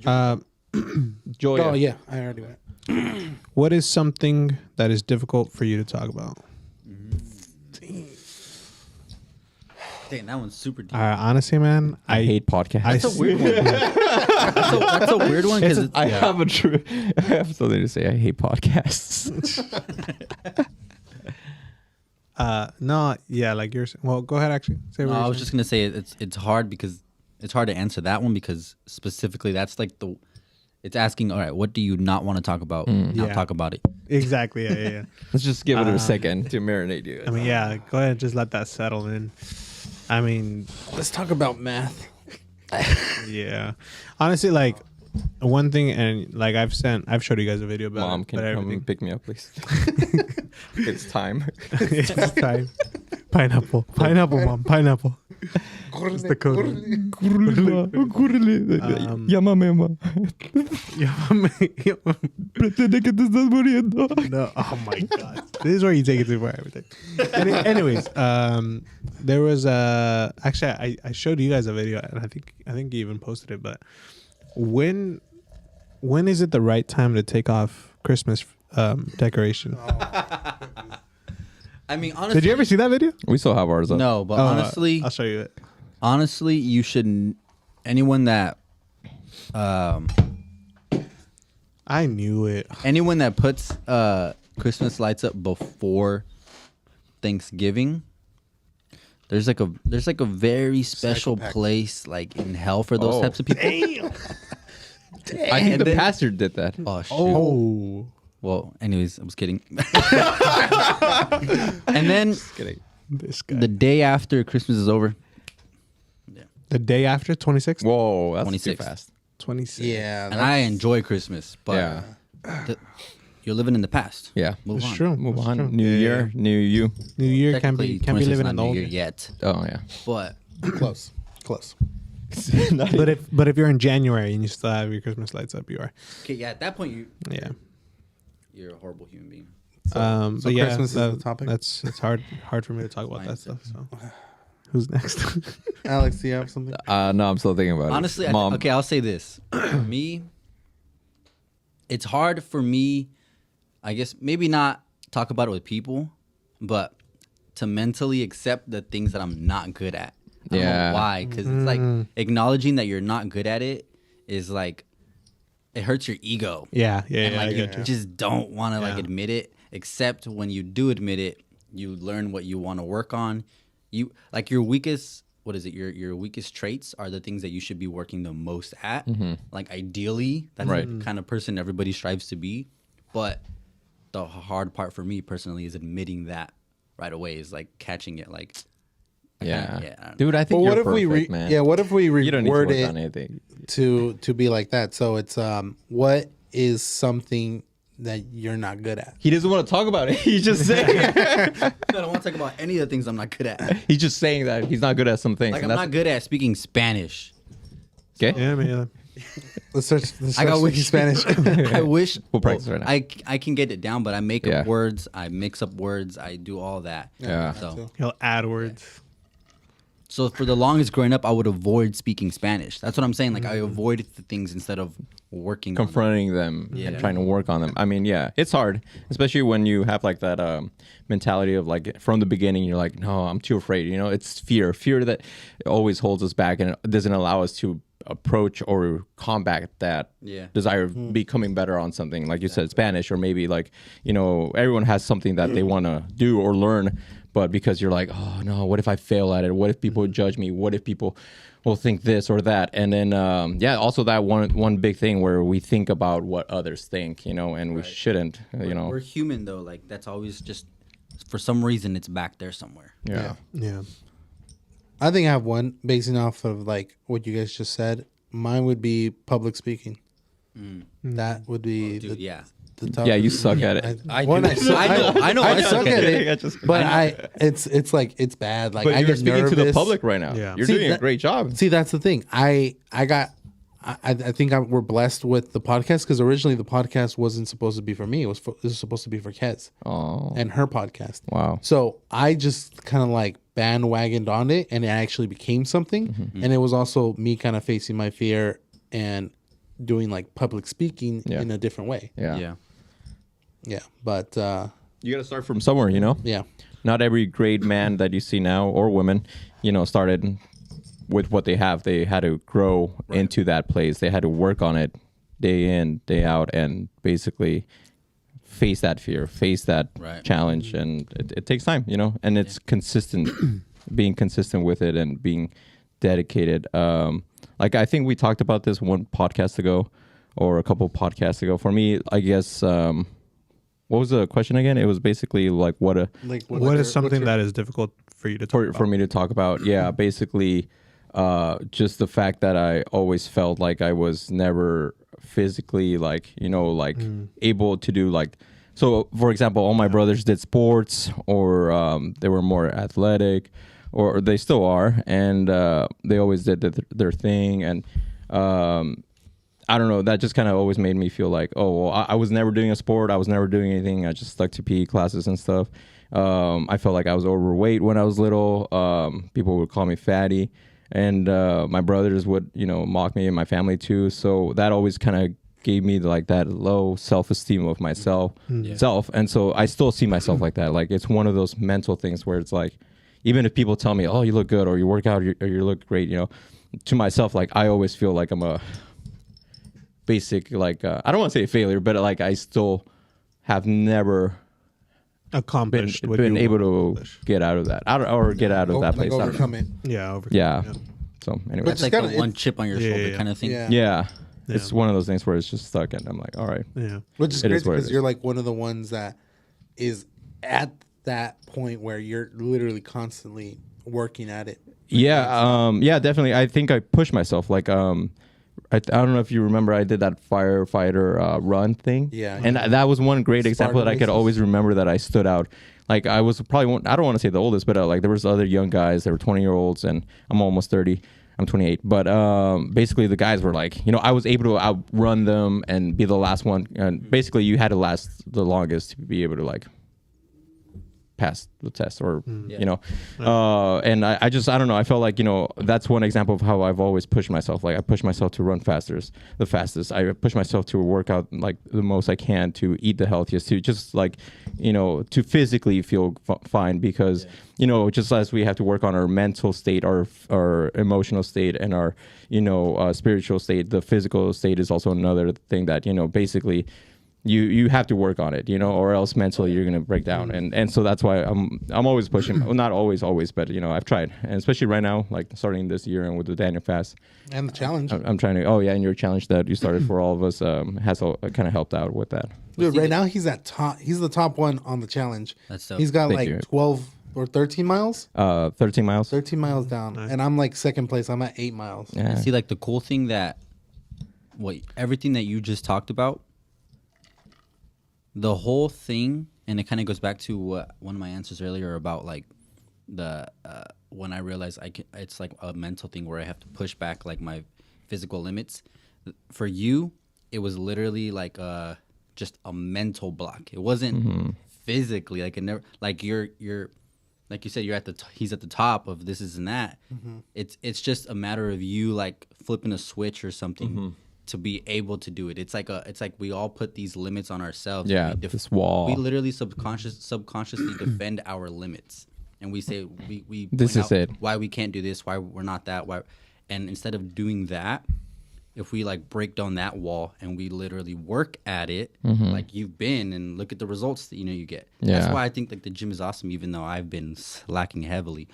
Joy. Oh yeah, I already went. What is something that is difficult for you to talk about? Dang, that one's super deep. Honestly, man, I hate podcasts. That's a weird one. That's a weird one because I have I have something to say. I hate podcasts. No, yeah, like you're. Well, go ahead. Actually, say what No, you're I was saying. just gonna say it's hard because it's hard to answer that one because specifically that's like it's asking, all right, what do you not want to talk about? Now Yeah. talk about it. Exactly. Yeah. Let's just give it a second to marinate you. I mean, yeah. Go ahead, and just let that settle in. I mean, Let's talk about math. yeah. Honestly, like one thing, and like I've showed you guys a video about Mom, it, can but you come everything. and pick me up, please? It's time. It's time. Pineapple, mom, pineapple. It's the code. Pretende que te estás muriendo. No, oh my god, this is where you take it too far. Everything. Anyways, there was actually I showed you guys a video, and I think you even posted it. But when is it the right time to take off Christmas decoration? I mean, honestly, Did you ever see that video? We still have ours up. No, but Oh, honestly, I'll show you it. honestly, you should. Anyone that I knew it. puts Christmas lights up before Thanksgiving, there's like a very special Psychopath. place like in hell for those types of people. I think And the then- pastor did that. Oh shit. Oh, Well, anyways, I was kidding. And then Kidding. this guy. the day after Christmas is over, The day after 26th, Whoa, that's too 26th. fast. 26th. Yeah, and I enjoy Christmas, but Yeah. you're living in the past. Yeah. Move It's on. true. Move It's on. true. New Yeah, year, new you. New Year can't Technically, be 26 living not in the New old year year. yet, Oh yeah. but close. But if you're in January and you still have your Christmas lights up, you are. okay, yeah. At that point, Yeah. you're a horrible human being. So But yeah, Christmas is the topic? It's hard for me to talk about that stuff. So, who's next? Alex, do you have something? No, I'm still thinking about Honestly, it. Mom. okay, I'll say this. For me, it's hard for me, I guess, maybe not talk about it with people, but to mentally accept the things that I'm not good at. I don't Yeah. know why, because it's like acknowledging that you're not good at it is like, it hurts your ego. yeah, And I like you get you. just don't want to like Yeah. admit it, except when you do admit it, you learn what you want to work on. You like your weakest, what is it? Your weakest traits are the things that you should be working the most at. Like ideally, that's Right. the kind of person everybody strives to be. But the hard part for me personally is admitting that right away, is like catching it. Like, Yeah. yeah, I don't Dude, I think But you're what if perfect, man. what if we You don't need to reword work on it anything. to be like that? So it's what is something that you're not good at? He doesn't want to talk about it. He's just saying. I don't want to talk about any of the things I'm not good at. He's just saying that he's not good at some things. Like and I'm not good at speaking Spanish. Okay. Yeah, man. Let's start I got speaking Spanish. I wish We'll practice right now. I can get it down, but I make Yeah. up words, I mix up words, I do all that. Yeah. So He'll add words. so for the longest growing up, I would avoid speaking Spanish. That's what I'm saying. Like I avoided the things instead of working on them. Confronting them and Yeah. trying to work on them. I mean, yeah, it's hard, especially when you have like that mentality of like from the beginning, you're like, no, I'm too afraid. You know, it's fear that always holds us back and it doesn't allow us to approach or combat that desire of becoming better on something. Like you said, Spanish, or maybe like, you know, everyone has something that they want to do or learn. But because you're like, oh no, what if I fail at it? What if people judge me? What if people will think this or that? And then, also that one big thing where we think about what others think, you know, and we shouldn't, you know. We're human though. Like that's always just for some reason it's back there somewhere. Yeah. Yeah. I think I have one basing off of like what you guys just said. Mine would be public speaking. That would be Dude, yeah. the top. Yeah, you suck at it. I One, do. I suck- I know. I suck at it. I just- But it's like it's bad. Like But I you're get speaking nervous. to the public right now. Yeah. You're See, doing a that- great job. See, that's the thing. I think we're blessed with the podcast because originally the podcast wasn't supposed to be for me. It was supposed to be for Kez Oh, and her podcast. wow. So I just kind of like bandwagoned on it, and it actually became something. And it was also me kind of facing my fear and doing like public speaking Yeah. in a different way. Yeah. Yeah, but You got to start from somewhere, you know? yeah, Not every great man that you see now or women, you know, started with what they have. They had to grow into that place. They had to work on it day in, day out, and basically face that fear, face that Right. challenge. And it takes time, you know, and it's consistent, being consistent with it and being dedicated. Like I think we talked about this one podcast ago or a couple podcasts ago. For me, I guess, what was the question again? It was basically like what What is something that is difficult for you to talk for me to talk about. Yeah, basically, just the fact that I always felt like I was never physically like, you know, like able to do like, so for example, all my brothers did sports or they were more athletic or they still are. And they always did their thing. And I don't know, that just kind of always made me feel like, oh, well, I was never doing a sport. I was never doing anything. I just stuck to PE classes and stuff. I felt like I was overweight when I was little. People would call me fatty. And my brothers would, you know, mock me and my family too. So that always kind of gave me like that low self-esteem of myself. And so I still see myself like that. Like it's one of those mental things where it's like, even if people tell me, oh, you look good or you work out or you look great, you know, to myself, like I always feel like I'm a basic, like, I don't want to say a failure, but like I still have never accomplished what been you able want to accomplish. get out of that or get out of that like place. I don't know. overcome it. Yeah, Yeah. So anyway, But That's like kinda- the one chip on your Yeah, shoulder yeah, kind of thing. Yeah. yeah, it's one of those things where it's just stuck and I'm like, all right. yeah. Which is It great is what it because is. you're like one of the ones that is at that point where you're literally constantly working at it. Yeah, definitely. I think I pushed myself. Like, I don't know if you remember, I did that firefighter run thing. Yeah. and that was one great example that I could races. always remember that I stood out. Like I was probably I don't want to say the oldest, but like there was other young guys that were 20-year-olds, and I'm almost 30. I'm 28, but basically the guys were like, you know, I was able to outrun them and be the last one. And basically, you had to last the longest to be able to like pass the test or you know and I just I don't know, I felt like, you know, that's one example of how I've always pushed myself. Like I push myself to run the fastest. I push myself to work out like the most I can, to eat the healthiest, to just like, you know, to physically feel fine, because you know, just as we have to work on our mental state, our emotional state, and our, you know, spiritual state, the physical state is also another thing that, you know, basically you have to work on it, you know, or else mentally you're gonna break down. And so that's why I'm always pushing. Well, not always, but you know, I've tried, and especially right now, like starting this year and with the Daniel Fast, And the challenge. I'm trying to. Oh yeah, and your challenge that you started for all of us has kind of helped out with that. Dude, right now he's at top. He's the top one on the challenge. That's dope. He's got Thank like you. 12 or 13 miles. 13 miles. 13 miles down, and I'm like second place. I'm at 8 miles. Yeah. And see, like the cool thing that, everything that you just talked about, the whole thing, and it kind of goes back to what one of my answers earlier about like the when I realized it's like a mental thing where I have to push back like my physical limits. For you, it was literally like just a mental block. It wasn't physically like it never like you're like you said, you're at he's at the top of this is and that. It's just a matter of you like flipping a switch or something to be able to do it. It's like we all put these limits on ourselves. Yeah, this wall. We literally subconsciously defend our limits, and we say we This point is out it. why we can't do this, why we're not that, why. And instead of doing that, if we like break down that wall and we literally work at it, like you've been, and look at the results that you get. Yeah. That's why I think like the gym is awesome, even though I've been slacking heavily.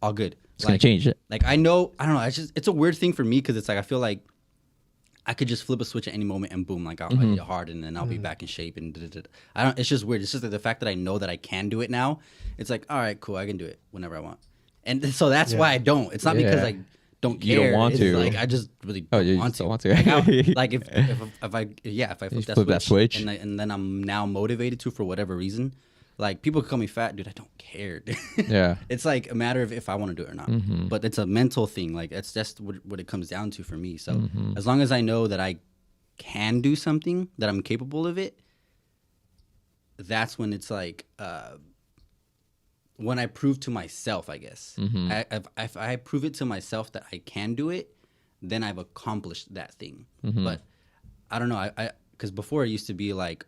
All good. It's gonna change it. Like I don't know. It's a weird thing for me because it's like I feel like I could just flip a switch at any moment and boom, like I'll hit it hard and then I'll be back in shape and I don't. It's just weird. It's just like the fact that I know that I can do it now. It's like, all right, cool, I can do it whenever I want, and so that's why I don't. It's not because Yeah. I don't You care. don't want It's to. like I just really Oh, don't you want just to. don't want to. Like, if I flip that switch, and then I'm now motivated to for whatever reason. Like people could call me fat, dude. I don't care. Yeah. It's like a matter of if I want to do it or not. But it's a mental thing. Like it's just what it comes down to for me. So as long as I know that I can do something, that I'm capable of it, that's when it's like when I prove to myself, I guess. If I prove it to myself that I can do it, then I've accomplished that thing. But I don't know. I because before it used to be like,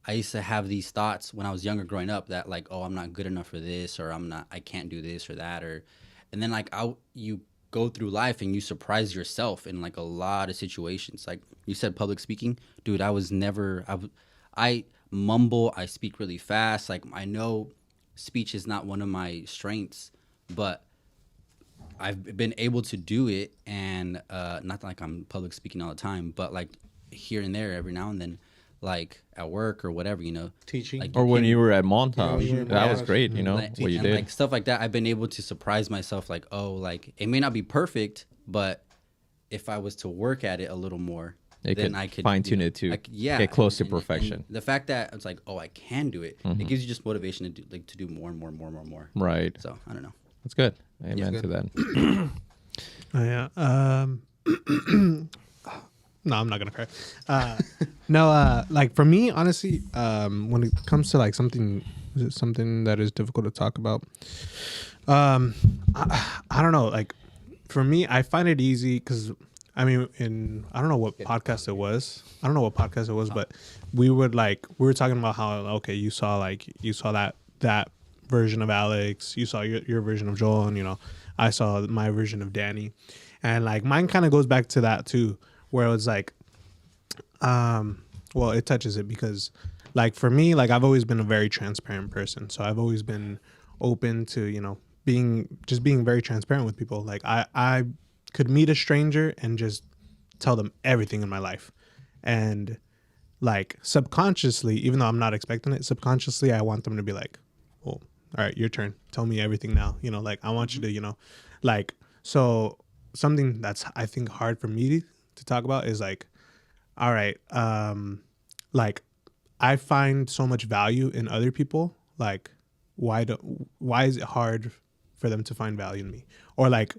I used to have these thoughts when I was younger growing up that like, oh, I'm not good enough for this, or I can't do this or that, and then like you go through life and you surprise yourself in like a lot of situations. Like you said, public speaking, dude, I mumble, I speak really fast. Like I know speech is not one of my strengths, but I've been able to do it, and not like I'm public speaking all the time, but like here and there, every now and then, like at work or whatever, Teaching. like Or when hit- you were at Montage, Yeah, that was Montage. great. like, What you and, did. like stuff like that. I've been able to surprise myself, like, oh, like it may not be perfect, but if I was to work at it a little more, It then could I could fine-tune it to get close to and perfection. the fact that it's like, oh, I can do it, it gives you just motivation to do more and more and more and more and more. Right. So I don't know. That's good. Amen to that. Oh, yeah. No, I'm not gonna cry. No, like for me, honestly, when it comes to like something that is difficult to talk about, I don't know. Like for me, I find it easy because I mean, I don't know what podcast it was. I don't know what podcast it was, but we were talking about how okay, you saw that version of Alex, you saw your version of Joel, and I saw my version of Danny, and like mine kind of goes back to that too, where it's like, well, it touches it because, like for me, like I've always been a very transparent person, so I've always been open to being very transparent with people. Like I could meet a stranger and just tell them everything in my life, and like subconsciously, even though I'm not expecting it, subconsciously I want them to be like, well, all right, your turn. Tell me everything now. Like I want you to, like, so something that's I think hard for me to talk about is like, all right, like I find so much value in other people. Like, why is it hard for them to find value in me? Or like,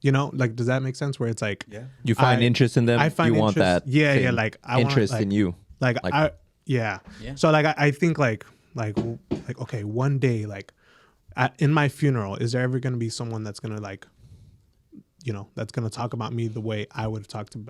like, does that make sense? Where it's like, You find interest in them. I find you want interest- that. yeah, same like I want, interest like- in you. like Yeah. So like I think like okay, one day like in my funeral, is there ever going to be someone that's going to like that's going to talk about me the way I would have talked about